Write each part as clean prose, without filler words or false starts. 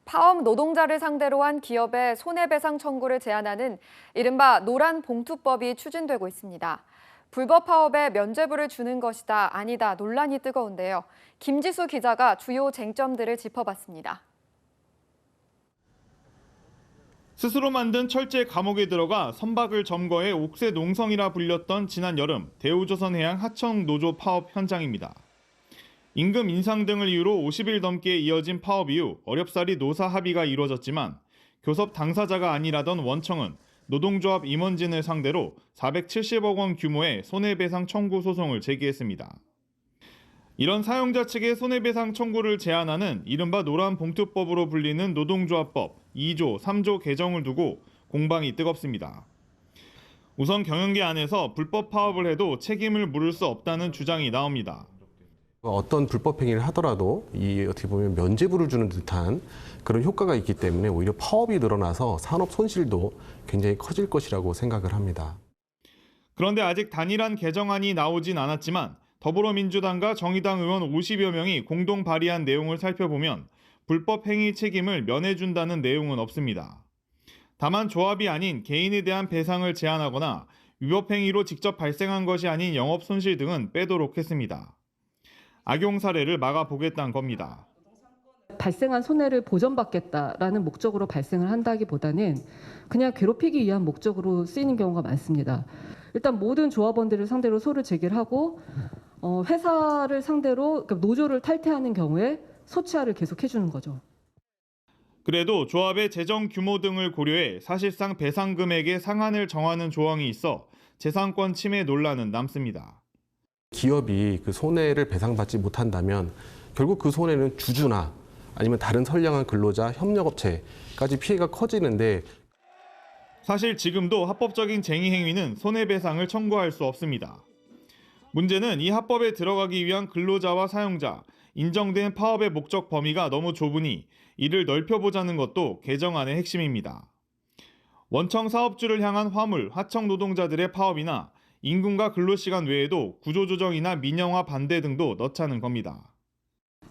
파업 노동자를 상대로 한 기업의 손해배상 청구를 제한하는 이른바 노란 봉투법이 추진되고 있습니다. 불법 파업에 면죄부를 주는 것이다, 아니다 논란이 뜨거운데요. 김지수 기자가 주요 쟁점들을 짚어봤습니다. 스스로 만든 철제 감옥에 들어가 선박을 점거해 옥새 농성이라 불렸던 지난 여름 대우조선해양 하청 노조 파업 현장입니다. 임금 인상 등을 이유로 50일 넘게 이어진 파업 이후 어렵사리 노사 합의가 이루어졌지만 교섭 당사자가 아니라던 원청은 노동조합 임원진을 상대로 470억 원 규모의 손해배상 청구 소송을 제기했습니다. 이런 사용자 측의 손해배상 청구를 제한하는 이른바 노란봉투법으로 불리는 노동조합법 2조, 3조 개정을 두고 공방이 뜨겁습니다. 우선 경영계 안에서 불법 파업을 해도 책임을 물을 수 없다는 주장이 나옵니다. 어떤 불법 행위를 하더라도 어떻게 보면 면죄부를 주는 듯한 그런 효과가 있기 때문에 오히려 파업이 늘어나서 산업 손실도 굉장히 커질 것이라고 생각을 합니다. 그런데 아직 단일한 개정안이 나오진 않았지만 더불어민주당과 정의당 의원 50여 명이 공동 발의한 내용을 살펴보면 불법 행위 책임을 면해준다는 내용은 없습니다. 다만 조합이 아닌 개인에 대한 배상을 제한하거나 위법 행위로 직접 발생한 것이 아닌 영업 손실 등은 빼도록 했습니다. 악용 사례를 막아보겠다는 겁니다. 발생한 손해를 보전받겠다라는 목적으로 발생을 한다기보다는 그냥 괴롭히기 위한 목적으로 쓰이는 경우가 많습니다. 일단 모든 조합원들을 상대로 소를 제기를 하고 회사를 상대로 노조를 탈퇴하는 경우에 소치하를 계속해 주는 거죠. 그래도 조합의 재정 규모 등을 고려해 사실상 배상 금액의 상한을 정하는 조항이 있어 재산권 침해 논란은 남습니다. 기업이 그 손해를 배상받지 못한다면 결국 그 손해는 주주나 아니면 다른 선량한 근로자, 협력업체까지 피해가 커지는데 사실 지금도 합법적인 쟁의 행위는 손해배상을 청구할 수 없습니다. 문제는 이 합법에 들어가기 위한 근로자와 사용자, 인정된 파업의 목적 범위가 너무 좁으니 이를 넓혀보자는 것도 개정안의 핵심입니다. 원청 사업주를 향한 화물, 하청 노동자들의 파업이나 임금과 근로시간 외에도 구조조정이나 민영화 반대 등도 넣자는 겁니다.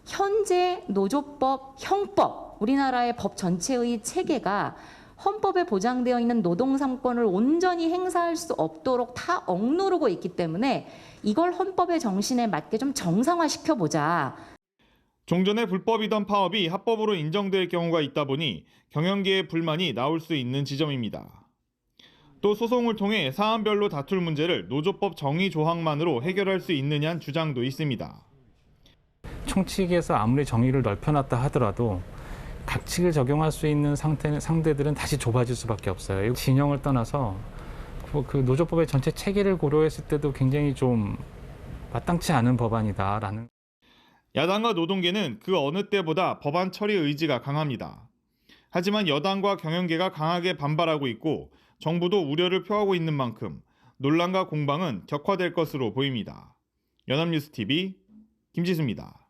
현재 노조법, 형법, 우리나라의 법 전체의 체계가 헌법에 보장되어 있는 노동 3권을 온전히 행사할 수 없도록 다 억누르고 있기 때문에 이걸 헌법의 정신에 맞게 좀 정상화시켜보자. 종전에 불법이던 파업이 합법으로 인정될 경우가 있다 보니 경영계의 불만이 나올 수 있는 지점입니다. 또 소송을 통해 사안별로 다툴 문제를 노조법 정의 조항만으로 해결할 수 있느냐는 주장도 있습니다. 총칙에서 아무리 정의를 넓혀놨다 하더라도 각 측을 적용할 수 있는 상대들은 다시 좁아질 수밖에 없어요. 진영을 떠나서 그 노조법의 전체 체계를 고려했을 때도 굉장히 좀 마땅치 않은 법안이다라는. 야당과 노동계는 그 어느 때보다 법안 처리 의지가 강합니다. 하지만 여당과 경영계가 강하게 반발하고 있고 정부도 우려를 표하고 있는 만큼 논란과 공방은 격화될 것으로 보입니다. 연합뉴스TV 김지수입니다.